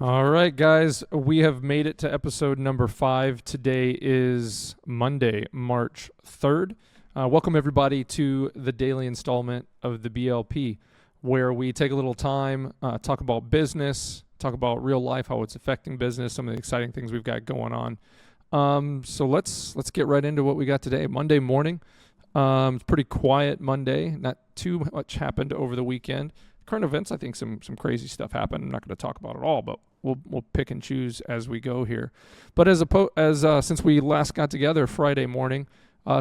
All right, guys, we have made it to episode number 5. Today is Monday, March 3rd. Welcome, everybody, to the daily installment of the BLP, where we take a little time, talk about business, talk about real life, how it's affecting business, some of the exciting things we've got going on. So let's get right into what we got today. Monday morning, it's pretty quiet Monday. Not too much happened over the weekend. Current events, I think some crazy stuff happened. I'm not going to talk about it all, but we'll pick and choose as we go here. But since we last got together Friday morning,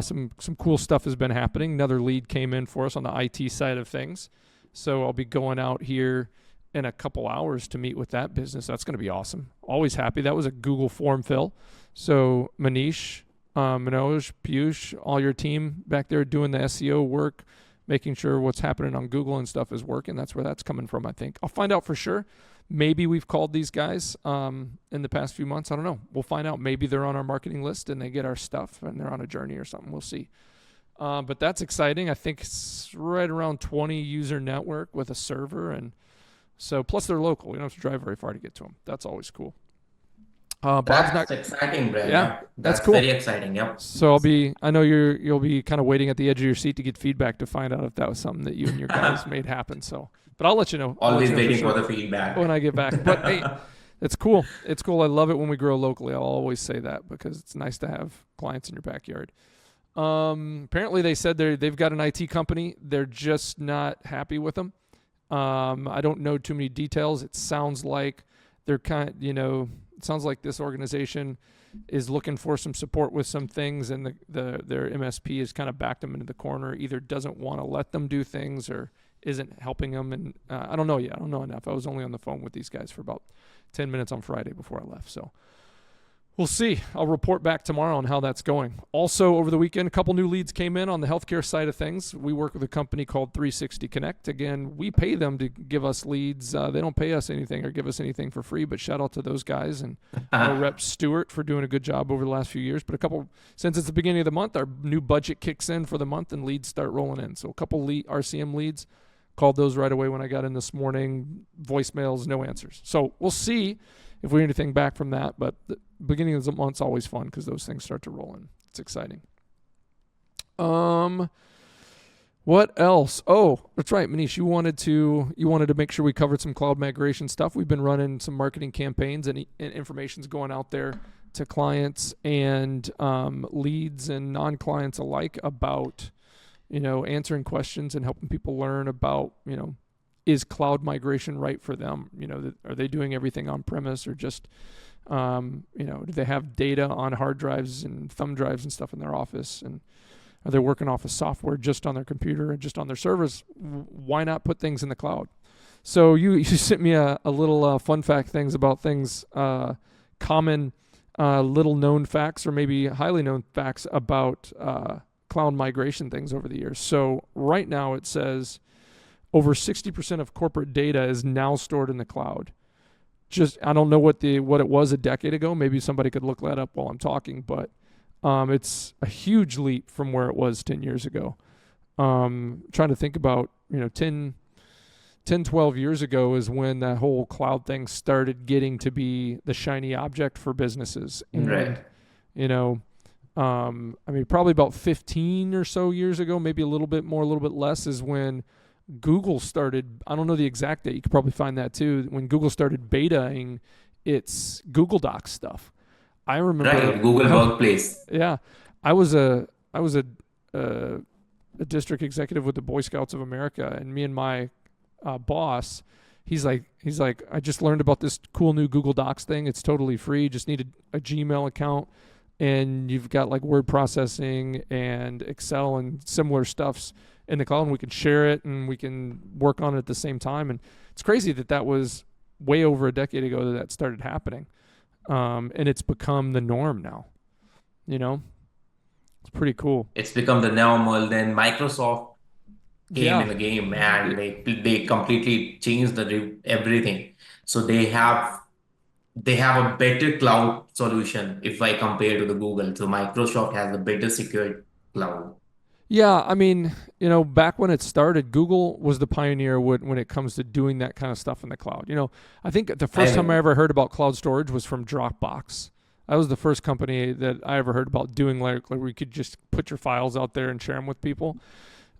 some cool stuff has been happening. Another lead came in for us on the IT side of things, so I'll be going out here in a couple hours to meet with that business. That's going to be awesome. Always happy. That was a Google form fill. So Manish, Manoj, Piyush, all your team back there doing the SEO work, making sure what's happening on Google and stuff is working. That's where that's coming from, I think. I'll find out for sure. Maybe we've called these guys in the past few months. I don't know. We'll find out. Maybe they're on our marketing list and they get our stuff and they're on a journey or something. We'll see. But that's exciting. I think it's right around 20 user network with a server. And so, plus they're local. You don't have to drive very far to get to them. That's always cool. Bob's not. That's exciting, Brad. Yeah, Yeah, that's that's cool. very exciting. Yep. So I know you'll be kind of waiting at the edge of your seat to get feedback to find out if that was something that you and your guys made happen. So, but I'll let you know. I'll let Always you know for waiting for sure the feedback. when I get back. But hey, it's cool. It's cool. I love it when we grow locally. I'll always say that because it's nice to have clients in your backyard. Apparently they said they've got an IT company. They're just not happy with them. I don't know too many details. It sounds like it sounds like this organization is looking for some support with some things, and their MSP has kind of backed them into the corner. Either doesn't want to let them do things or isn't helping them. And I don't know yet. I don't know enough. I was only on the phone with these guys for about 10 minutes on Friday before I left. So we'll see. I'll report back tomorrow on how that's going. Also, over the weekend, a couple new leads came in on the healthcare side of things. We work with a company called 360 Connect. Again, we pay them to give us leads. They don't pay us anything or give us anything for free, but shout out to those guys and our rep Stewart for doing a good job over the last few years. But since it's the beginning of the month, our new budget kicks in for the month and leads start rolling in. So a couple RCM leads, called those right away when I got in this morning. Voicemails, no answers. So we'll see if we hear anything back from that. But the beginning of the month's always fun because those things start to roll in. It's exciting. What else? Oh, that's right, Manish. You wanted to make sure we covered some cloud migration stuff. We've been running some marketing campaigns and information's going out there to clients and leads and non-clients alike about answering questions and helping people learn about is cloud migration right for them? Are they doing everything on premise or just, do they have data on hard drives and thumb drives and stuff in their office? And are they working off of software just on their computer and just on their servers? Why not put things in the cloud? So you sent me a little fun fact things about things, common, little known facts or maybe highly known facts about cloud migration things over the years. So right now it says over 60% of corporate data is now stored in the cloud. I don't know what it was a decade ago. Maybe somebody could look that up while I'm talking, but it's a huge leap from where it was 10 years ago. Trying to think about, 10, 12 years ago is when that whole cloud thing started getting to be the shiny object for businesses. And, Right. probably about 15 or so years ago, maybe a little bit more, a little bit less, is when Google started, I don't know the exact date, you could probably find that too, when Google started betaing its Google Docs stuff. I remember, Right. Google Workplace. yeah, I was a district executive with the Boy Scouts of America, and me and my boss, he's like, I just learned about this cool new Google Docs thing. It's totally free. Just need a Gmail account, and you've got like word processing and Excel and similar stuffs in the cloud, and we can share it and we can work on it at the same time. And it's crazy that was way over a decade ago that started happening. And it's become the norm now. It's pretty cool. It's become the normal. Then Microsoft came Yeah. in the game and they completely changed everything. So they have a better cloud solution if I compare to the Google. So Microsoft has a better secured cloud. Yeah, I mean, back when it started, Google was the pioneer when it comes to doing that kind of stuff in the cloud. I think the I first time I agree. ever heard about cloud storage was from Dropbox. That was the first company that I ever heard about doing like where you could just put your files out there and share them with people.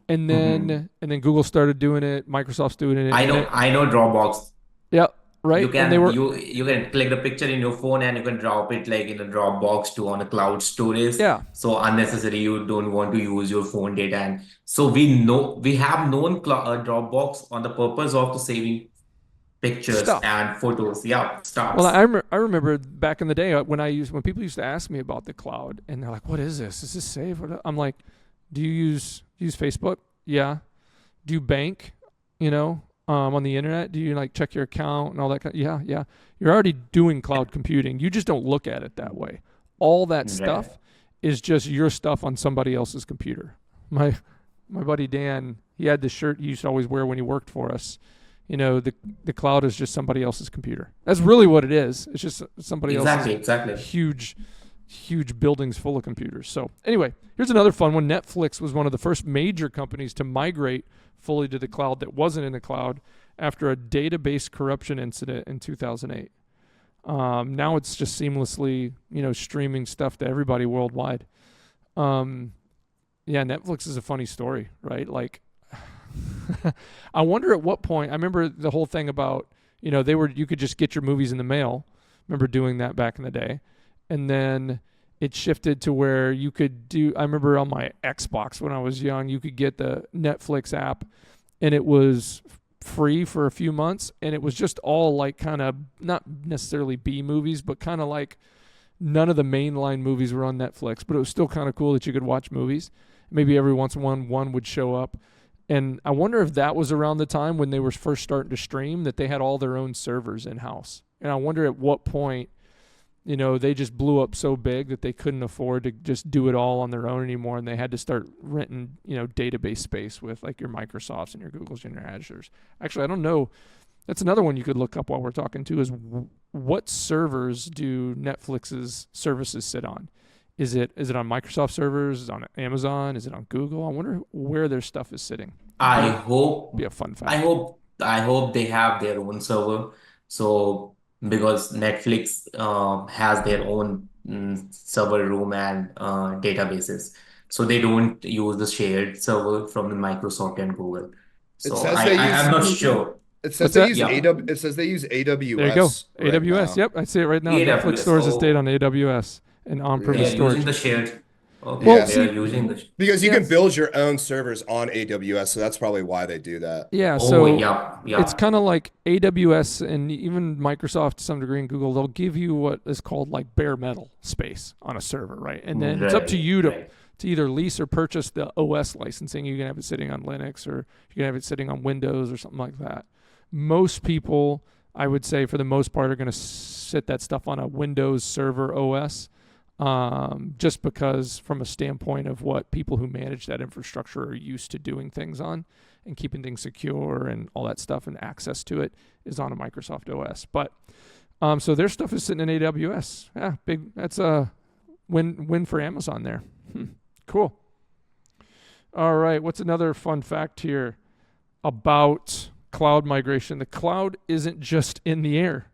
And Hmm. then and then Google started doing it, Microsoft's doing it, and it I know Dropbox. yeah, You right? And they can were you can click the picture in your phone and you can drop it like in a Dropbox to on a cloud storage. yeah, So unnecessary, you don't want to use your phone data. And so we have known Dropbox on the purpose of the saving pictures stuff. and photos. Yeah, Well, stuffs. I remember back in the day when people used to ask me about the cloud and they're like, "What is this? Is this safe?" I'm like, "Do you use Facebook? Yeah. Do you bank? On the internet? Do you like check your account and all that kind yeah, yeah. You're already doing cloud computing. You just don't look at it that way. All that Right. stuff is just your stuff on somebody else's computer. My my buddy Dan, he had this shirt he used to always wear when he worked for us. The cloud is just somebody else's computer. That's really what it is. It's just somebody else's Exactly, exactly. huge huge buildings full of computers. So, anyway, here's another fun one. Netflix was one of the first major companies to migrate fully to the cloud that wasn't in the cloud after a database corruption incident in 2008. Now it's just seamlessly, streaming stuff to everybody worldwide. Um, yeah, Netflix is a funny story, right? Like, I wonder at what point. I remember the whole thing about, you could just get your movies in the mail. I remember doing that back in the day, and then it shifted to where you could do. I remember on my Xbox when I was young, you could get the Netflix app, and it was free for a few months, and it was just all like kind of not necessarily B movies, but kind of like none of the mainline movies were on Netflix, but it was still kind of cool that you could watch movies. Maybe every once in a while one would show up. And I wonder if that was around the time when they were first starting to stream that they had all their own servers in house. And I wonder at what point, they just blew up so big that they couldn't afford to just do it all on their own anymore, and they had to start renting, database space with like your Microsofts and your Googles and your Azures. Actually, I don't know. That's another one you could look up while we're talking too. Is what servers do Netflix's services sit on? Is it on Microsoft servers? Is it on Amazon? Is it on Google? I wonder where their stuff is sitting. I Be hope, a fun fact. I hope they have their own server. So because Netflix has their own server room and databases, so they don't use the shared server from the Microsoft and Google. It So says they I'm use not sure. What's that? Yeah, It says they use There you go. AWS right AWS. now. Yep, I see it right now. Netflix AWS. stores its data Oh, on AWS and they on-premise are Yeah. using storage. the shared. Well, Okay, Yeah. they are see, using the. Because you can yes, build your own servers on AWS, so that's probably why they do that. yeah. Oh, So yeah, it's yeah. kind of like AWS and even Microsoft to some degree and Google. They'll give you what is called like bare metal space on a server, right? And then it's up to Right, you to right. either lease or purchase the OS licensing. You can have it sitting on Linux or you can have it sitting on Windows or something like that. Most people, I would say, for the most part, are going to sit that stuff on a Windows server OS, just because, from a standpoint of what people who manage that infrastructure are used to doing things on and keeping things secure and all that stuff and access to it is on a Microsoft OS. But so their stuff is sitting in AWS. Yeah, big. That's a win for Amazon there. Cool. All right. What's another fun fact here about cloud migration? The cloud isn't just in the air.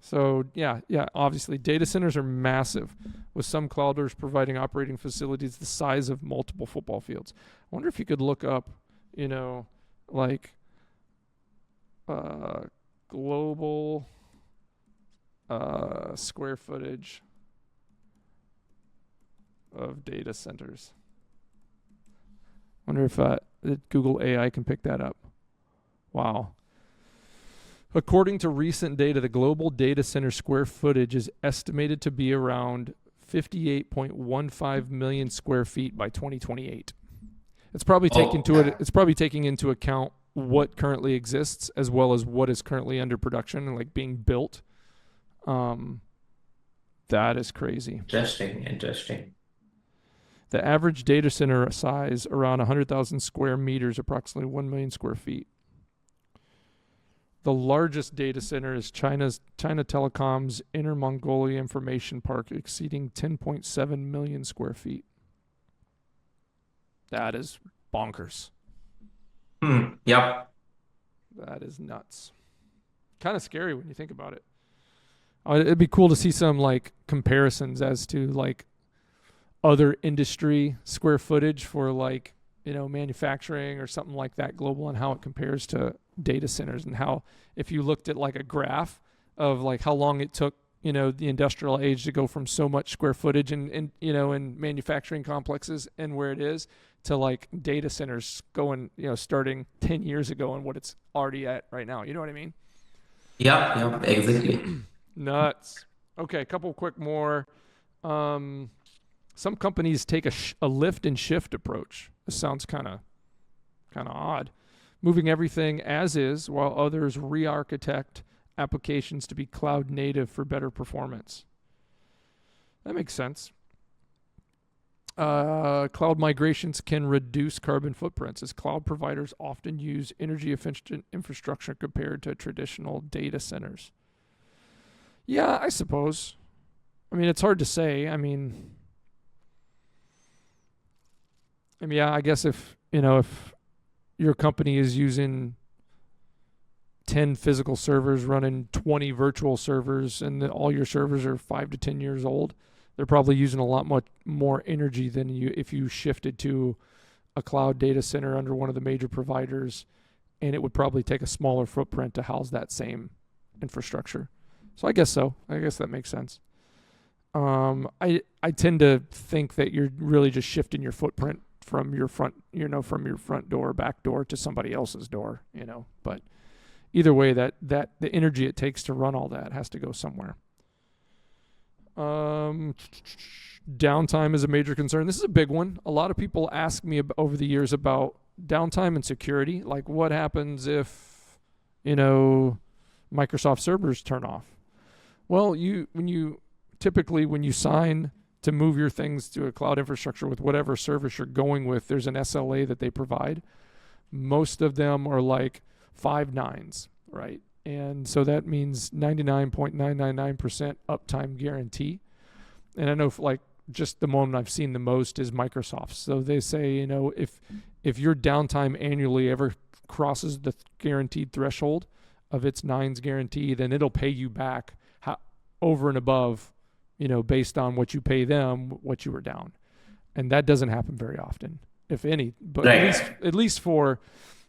So yeah, obviously data centers are massive, with some clouders providing operating facilities the size of multiple football fields. I wonder if you could look up, like uh, global square footage of data centers. I wonder if Google AI can pick that up. Wow. According to recent data, the global data center square footage is estimated to be around 58.15 million square feet by 2028. It's probably Oh, taking into account what currently exists as well as what is currently under production and like being built. That is crazy. interesting, interesting. The average data center size around 100,000 square meters, approximately 1 million square feet. The largest data center is China Telecom's Inner Mongolia Information Park, exceeding 10.7 million square feet. That is bonkers. Yep. That is nuts. Kind of scary when you think about it. It'd be cool to see some like comparisons as to like other industry square footage for like, manufacturing or something like that global, and how it compares to data centers, and how if you looked at like a graph of like how long it took, the industrial age to go from so much square footage in manufacturing complexes and where it is to like data centers going, starting 10 years ago and what it's already at right now. You know what I mean? Yep, exactly. Nuts. Okay, a couple quick more. Some companies take a lift and shift approach. This sounds kind of odd. Moving everything as is, while others re-architect applications to be cloud native for better performance. That makes sense. Cloud migrations can reduce carbon footprints, as cloud providers often use energy efficient infrastructure compared to traditional data centers. Yeah, I suppose. I mean, it's hard to say. I mean, yeah, I guess if your company is using 10 physical servers running 20 virtual servers, and all your servers are 5 to 10 years old, they're probably using a lot much more energy than if you shifted to a cloud data center under one of the major providers, and it would probably take a smaller footprint to house that same infrastructure. So I guess so. I guess that makes sense. I tend to think that you're really just shifting your footprint from your front door, back door to somebody else's door, but either way, that the energy it takes to run all that has to go somewhere. Downtime is a major concern. This is a big one. A lot of people ask me over the years about downtime and security. Like, what happens if, Microsoft servers turn off? Well, when you sign to move your things to a cloud infrastructure with whatever service you're going with, there's an SLA that they provide. Most of them are like 5 nines, right? And so that means 99.999% uptime guarantee. And I know just the one I've seen the most is Microsoft. So they say, if your downtime annually ever crosses the guaranteed threshold of its 9s guarantee, then it'll pay you back over and above, based on what you pay them, what you were down. And that doesn't happen very often, if any, but right. at least for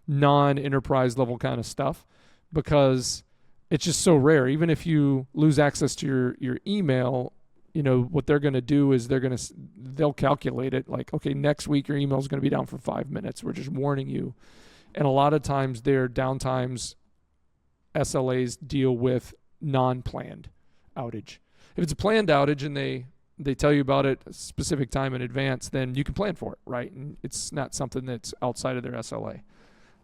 non-enterprise level kind of stuff, because it's just so rare. Even if you lose access to your email, what they're going to do is they'll calculate it like, okay, next week your email is going to be down for 5 minutes. We're just warning you. And a lot of times their downtimes SLAs deal with non-planned outage. If it's a planned outage and they tell you about it a specific time in advance, then you can plan for it, right? And it's not something that's outside of their SLA.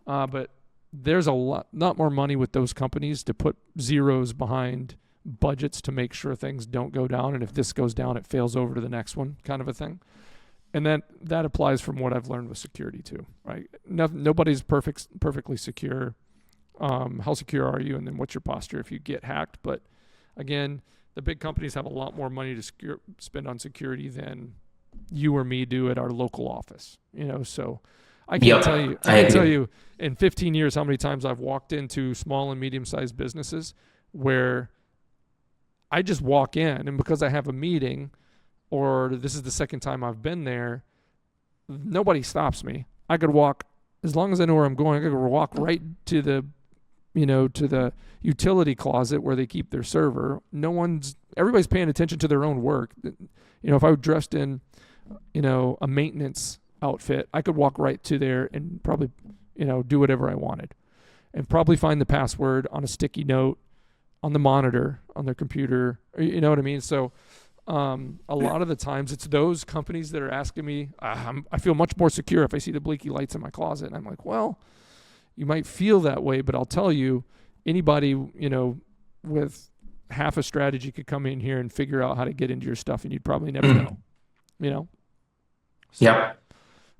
But there's a lot more money with those companies to put zeros behind budgets to make sure things don't go down. And if this goes down, it fails over to the next one, kind of a thing. And then that applies from what I've learned with security too, right? Nobody's perfectly secure. How secure are you? And then what's your posture if you get hacked? But again, the big companies have a lot more money to spend on security than you or me do at our local office, so I can't tell you in 15 years how many times I've walked into small and medium-sized businesses where I just walk in, and because I have a meeting or this is the second time I've been there, nobody stops me. I could walk, as long as I know where I'm going, I could walk right to the utility closet where they keep their server. Everybody's paying attention to their own work. If I were dressed in, a maintenance outfit, I could walk right to there and probably, do whatever I wanted, and probably find the password on a sticky note on the monitor on their computer. You know what I mean? So a lot of the times it's those companies that are asking me, I feel much more secure if I see the blinky lights in my closet. And I'm like, well, you might feel that way, but I'll tell you, anybody, with half a strategy could come in here and figure out how to get into your stuff, and you'd probably never know, So, yeah.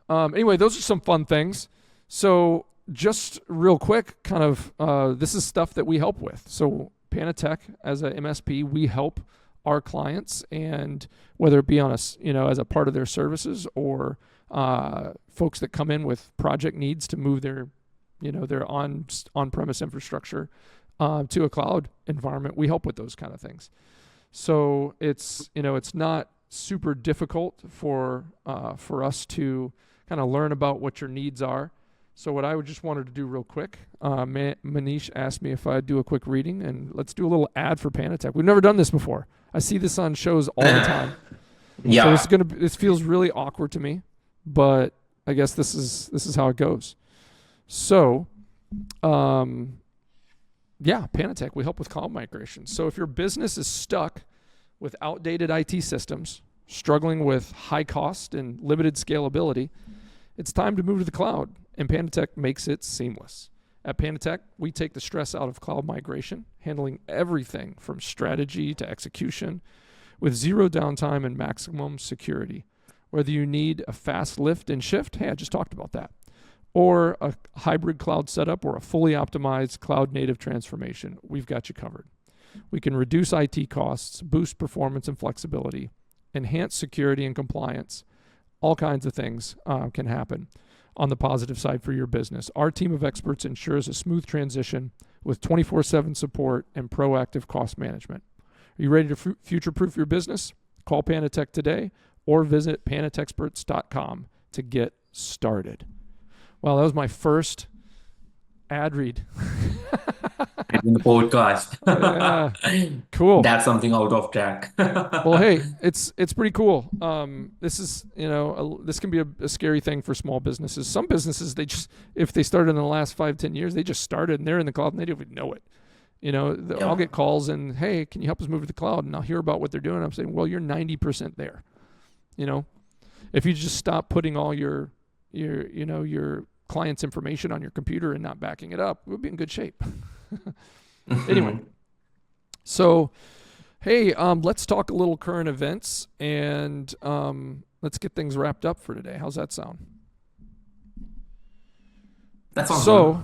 Anyway, those are some fun things. So just real quick, kind of, this is stuff that we help with. So PanaTech, as a MSP, we help our clients, and whether it be on us, as a part of their services or folks that come in with project needs to move their on-premise infrastructure to a cloud environment. We help with those kind of things. So it's not super difficult for us to kind of learn about what your needs are. So what I would just wanted to do real quick, Manish asked me if I'd do a quick reading, and let's do a little ad for PanaTech. We've never done this before. I see this on shows all the time. Yeah. So this feels really awkward to me, but I guess this is how it goes. So, PanaTech, we help with cloud migration. So if your business is stuck with outdated IT systems, struggling with high cost and limited scalability, it's time to move to the cloud, and PanaTech makes it seamless. At PanaTech, we take the stress out of cloud migration, handling everything from strategy to execution with zero downtime and maximum security. Whether you need a fast lift and shift, hey, I just talked about that, or a hybrid cloud setup or a fully optimized cloud native transformation, we've got you covered. We can reduce IT costs, boost performance and flexibility, enhance security and compliance. All kinds of things can happen on the positive side for your business. Our team of experts ensures a smooth transition with 24/7 support and proactive cost management. Are you ready to future-proof your business? Call PanaTech today or visit panatexperts.com to get started. Well, that was my first ad read. In the podcast. Yeah. Cool. That's something out of track. Well, hey, it's pretty cool. This is, this can be a scary thing for small businesses. Some businesses, if they started in the last 5-10 years, they just started and they're in the cloud and they don't even know it. I'll get calls and, hey, can you help us move to the cloud? And I'll hear about what they're doing. I'm saying, well, you're 90% there. If you just stop putting all your client's information on your computer and not backing it up, we'll be in good shape. Anyway, so hey, let's talk a little current events and let's get things wrapped up for today. How's that sound? That sounds so good.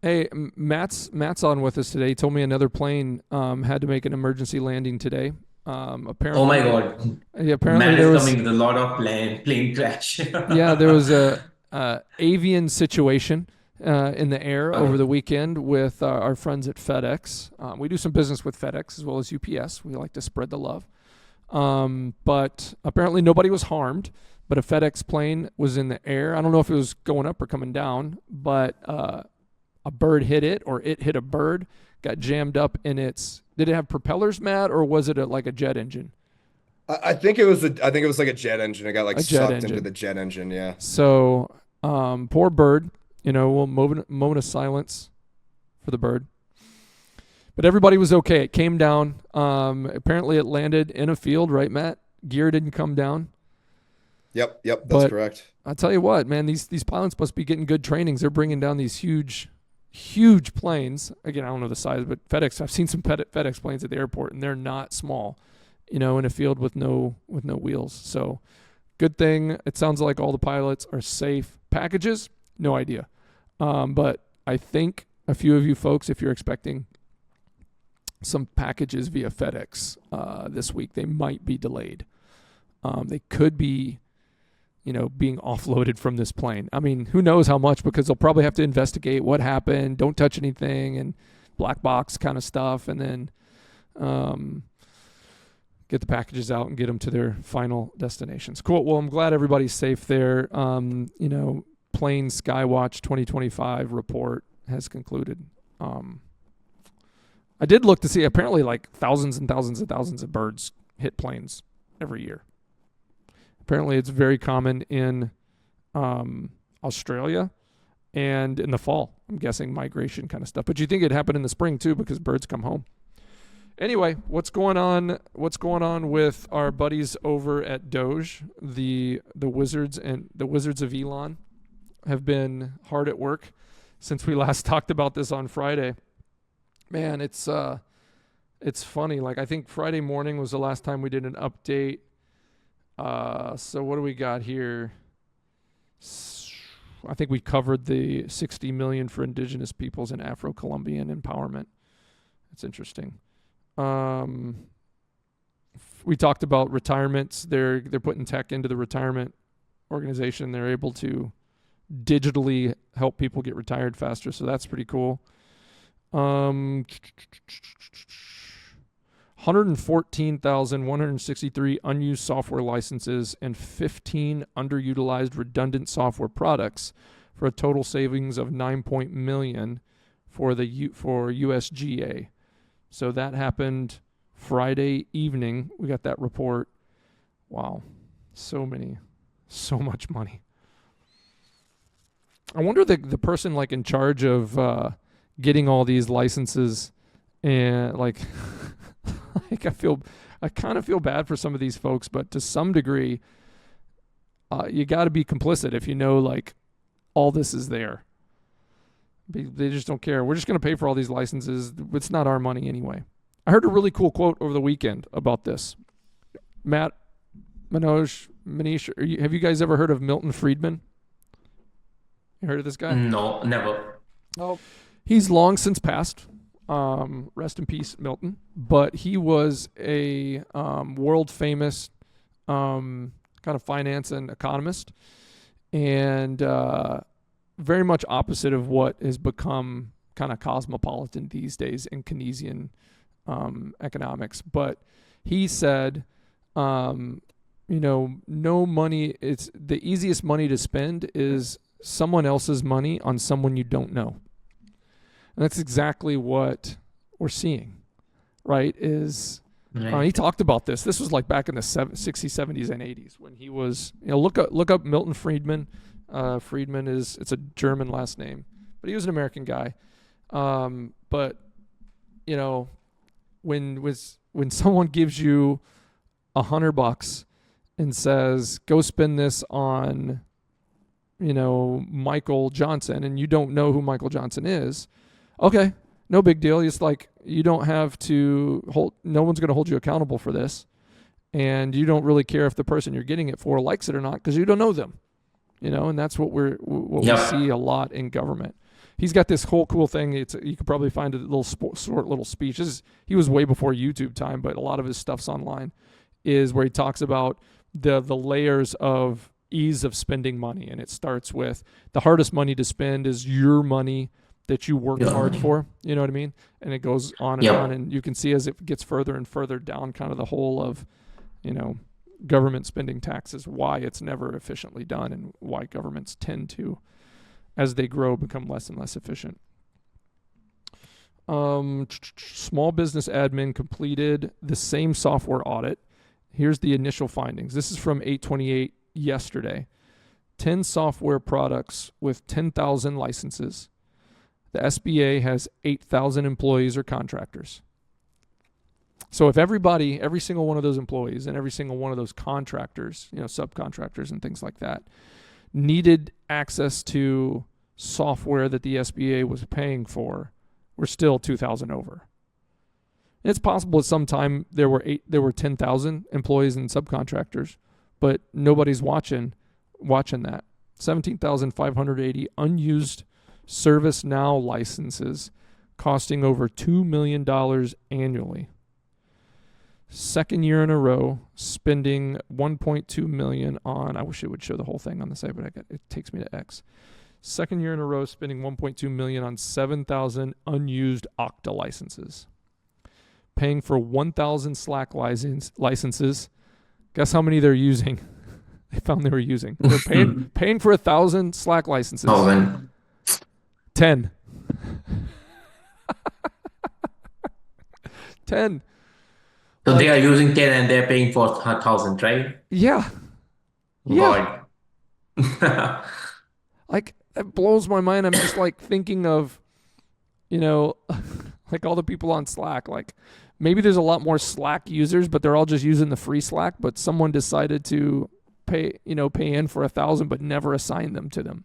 Hey, Matt's on with us today. He told me another plane had to make an emergency landing today. Apparently, Oh my God. Yeah, apparently Man there is was coming with a lot of plane crash. yeah, there was a avian situation in the air over the weekend with our friends at FedEx. We do some business with FedEx as well as UPS. We like to spread the love. But apparently nobody was harmed, but a FedEx plane was in the air. I don't know if it was going up or coming down, but a bird hit it or it hit a bird, got jammed up in its... Did it have propellers, Matt, or was it like a jet engine? I think it was like a jet engine. It got like sucked into the jet engine. Yeah. So poor bird. We'll moment of silence for the bird. But everybody was okay. It came down. Apparently it landed in a field, right, Matt? Gear didn't come down. Yep, that's correct. I'll tell you what, man, these pilots must be getting good trainings. They're bringing down these huge planes. Again, I don't know the size, but FedEx, I've seen some FedEx planes at the airport, and they're not small, in a field with no wheels. So good thing. It sounds like all the pilots are safe. Packages, no idea. But I think a few of you folks, if you're expecting some packages via FedEx this week, they might be delayed. They could be, being offloaded from this plane. I mean, who knows how much, because they'll probably have to investigate what happened, don't touch anything, and black box kind of stuff, and then get the packages out and get them to their final destinations. Cool. Well, I'm glad everybody's safe there. Plane Skywatch 2025 report has concluded. I did look to see, apparently like thousands and thousands and thousands of birds hit planes every year. Apparently it's very common in Australia and in the fall. I'm guessing migration kind of stuff. But you think it'd happen in the spring too, because birds come home. Anyway, what's going on with our buddies over at Doge? The Wizards and the Wizards of Elon have been hard at work since we last talked about this on Friday. Man, it's funny. Like, I think Friday morning was the last time we did an update. So what do we got here? I think we covered the 60 million for indigenous peoples and Afro-Colombian empowerment. It's interesting. We talked about retirements. They're putting tech into the retirement organization. They're able to digitally help people get retired faster, so that's pretty cool. 114,163 unused software licenses and 15 underutilized redundant software products for a total savings of $9 million for USGA. So that happened Friday evening. We got that report. Wow. So much money. I wonder the person like in charge of getting all these licenses, and like like I kind of feel bad for some of these folks, but to some degree you got to be complicit if you know like all this is there. They just don't care. We're just going to pay for all these licenses. It's not our money anyway. I heard a really cool quote over the weekend about this. Matt, Manoj, Manish, have you guys ever heard of Milton Friedman? You heard of this guy? No, never. Oh, he's long since passed. Rest in peace, Milton. But he was a world famous kind of finance and economist, and very much opposite of what has become kind of cosmopolitan these days in Keynesian economics. But he said, no money, it's the easiest money to spend is someone else's money on someone you don't know. And that's exactly what we're seeing, right? He talked about this. This was like back in the 60s, 70s, and 80s when he was, look up Milton Friedman. Friedman it's a German last name, but he was an American guy. But when someone gives you $100 and says, go spend this on, Michael Johnson, and you don't know who Michael Johnson is, okay, no big deal. It's like you don't have to no one's going to hold you accountable for this, and you don't really care if the person you're getting it for likes it or not because you don't know them. And that's what we see a lot in government. He's got this whole cool thing. You could probably find a little short little speech. He was way before YouTube time, but a lot of his stuff's online. Is where he talks about the layers of ease of spending money, and it starts with the hardest money to spend is your money that you worked hard for. You know what I mean? And it goes on and on, and you can see as it gets further and further down, kind of the whole of, government spending taxes, why it's never efficiently done, and why governments tend to, as they grow, become less and less efficient. Small business admin completed the same software audit. Here's the initial findings. This is from 8/28 yesterday. 10 software products with 10,000 licenses. The SBA has 8,000 employees or contractors. So if every single one of those employees and every single one of those contractors, subcontractors and things like that, needed access to software that the SBA was paying for, we're still 2,000 over. It's possible at some time there were 10,000 employees and subcontractors, but nobody's watching that. 17,580 unused ServiceNow licenses costing over $2 million annually. Second year in a row, spending $1.2 million on, I wish it would show the whole thing on the site, but it takes me to X. Second year in a row, spending $1.2 million on 7,000 unused Okta licenses. Paying for 1,000 Slack licenses. Guess how many they're using? They found they were using. They're paying for 1,000 Slack licenses. 10. 10. So they are using 10 and they're paying for 1,000, right? Yeah. God. Like, that blows my mind. I'm just like thinking of, like all the people on Slack. Like, maybe there's a lot more Slack users, but they're all just using the free Slack. But someone decided to pay in for 1,000, but never assign them to them.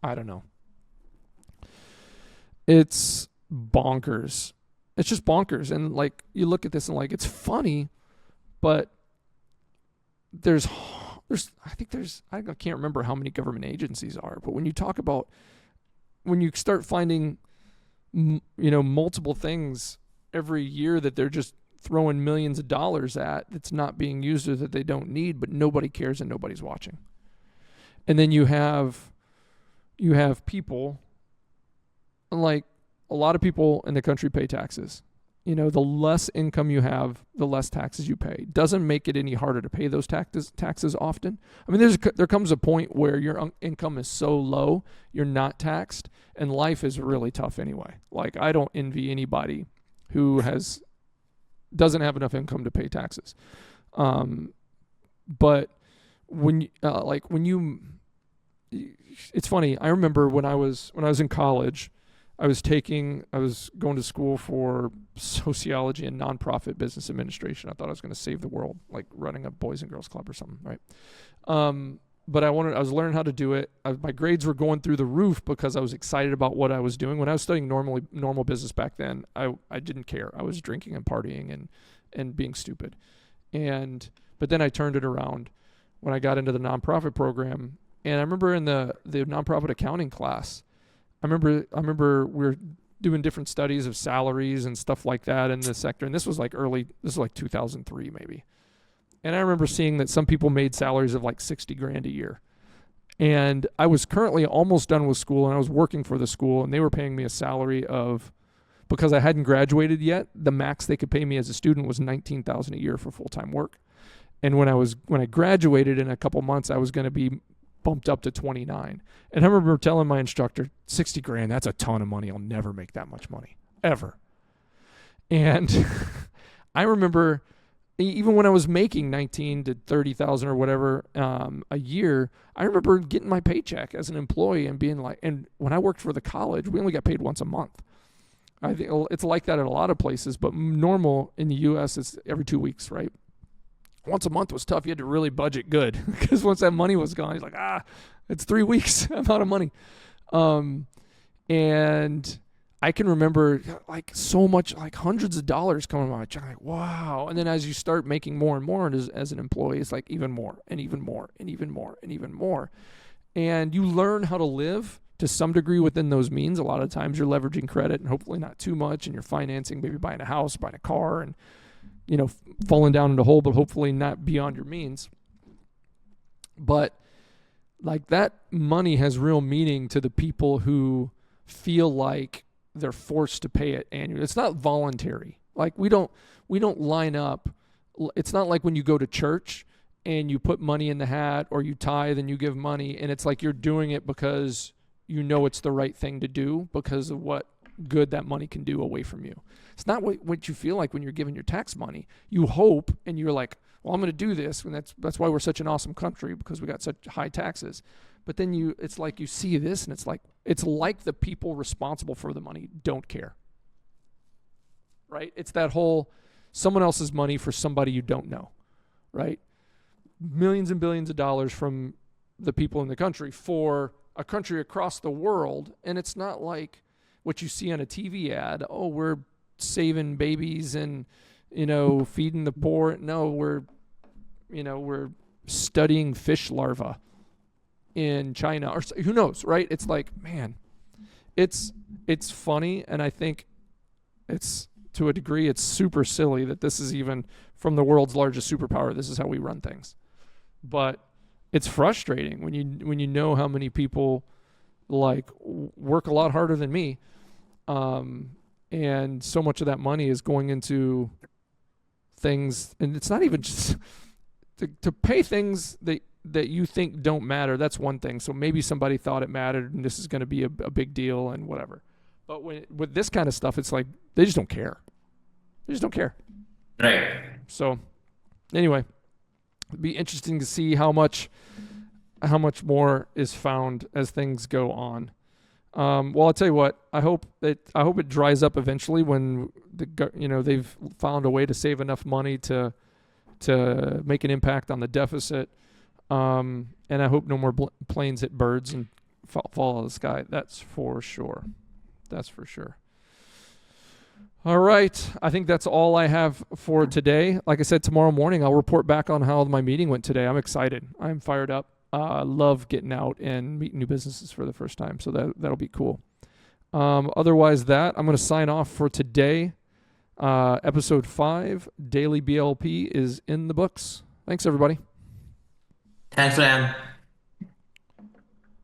I don't know. It's bonkers. It's just bonkers. And like, you look at this and like, it's funny, but I can't remember how many government agencies are, but when you start finding, multiple things every year that they're just throwing millions of dollars at that's not being used or that they don't need, but nobody cares and nobody's watching. And then you have people, like a lot of people in the country pay taxes. You know, the less income you have, the less taxes you pay. Doesn't make it any harder to pay those taxes often. I mean, there comes a point where your income is so low, you're not taxed, and life is really tough anyway. Like, I don't envy anybody who doesn't have enough income to pay taxes. But it's funny. I remember when I was in college, I was going to school for sociology and nonprofit business administration. I thought I was going to save the world, like running a Boys and Girls Club or something, right? But I was learning how to do it. My grades were going through the roof because I was excited about what I was doing. When I was studying normal business back then, I didn't care. I was drinking and partying and being stupid. But then I turned it around when I got into the nonprofit program. And I remember in the nonprofit accounting class, I remember we were doing different studies of salaries and stuff like that in the sector. And this was like 2003 maybe. And I remember seeing that some people made salaries of like $60,000 a year. And I was currently almost done with school, and I was working for the school, and they were paying me a salary of, because I hadn't graduated yet, the max they could pay me as a student was $19,000 a year for full-time work. And when I graduated in a couple months, I was going to be bumped up to 29. And I remember telling my instructor, $60,000, that's a ton of money. I'll never make that much money, ever. And I remember even when I was making 19 to 30,000 or whatever a year, I remember getting my paycheck as an employee and being like, and when I worked for the college, we only got paid once a month. I think it's like that at a lot of places, but normal in the U.S. it's every 2 weeks, right? Once a month was tough. You had to really budget good because once that money was gone, he's like, it's 3 weeks. I'm out of money. And I can remember like so much, like hundreds of dollars coming out. I'm like, wow. And then as you start making more and more as an employee, it's like even more and even more and even more and even more. And you learn how to live to some degree within those means. A lot of times you're leveraging credit and hopefully not too much, and you're financing, maybe buying a house, buying a car, and falling down in a hole, but hopefully not beyond your means. But like that money has real meaning to the people who feel like they're forced to pay it annually. It's not voluntary. Like we don't line up. It's not like when you go to church and you put money in the hat or you tithe and you give money, and it's like you're doing it because you know it's the right thing to do because of what good that money can do away from you. It's not what you feel like when you're giving your tax money. You hope and you're like, well, I'm going to do this, and that's why we're such an awesome country, because we got such high taxes. But then it's like you see this, and it's like the people responsible for the money don't care. Right? It's that whole someone else's money for somebody you don't know. Right? Millions and billions of dollars from the people in the country for a country across the world, and it's not like what you see on a TV ad. Oh, we're saving babies and feeding the poor. No, we're studying fish larvae in China, or who knows, right? It's like, man, it's funny, and I think it's, to a degree, it's super silly that this is even from the world's largest superpower. This is how we run things. But it's frustrating when you know how many people like work a lot harder than me, and so much of that money is going into things, and it's not even just to pay things that you think don't matter. That's one thing. So maybe somebody thought it mattered, and this is going to be a big deal and whatever. But with this kind of stuff, it's like they just don't care. They just don't care. Right. So anyway, it'd be interesting to see how much more is found as things go on. Well, I'll tell you what. I hope it dries up eventually when they've found a way to save enough money to make an impact on the deficit. And I hope no more planes hit birds and fall out of the sky. That's for sure. All right. I think that's all I have for today. Like I said, tomorrow morning I'll report back on how my meeting went today. I'm excited. I'm fired up. Love getting out and meeting new businesses for the first time. So that'll be cool. Otherwise I'm going to sign off for today. Episode 5, Daily BLP is in the books. Thanks, everybody. Thanks, Ryan.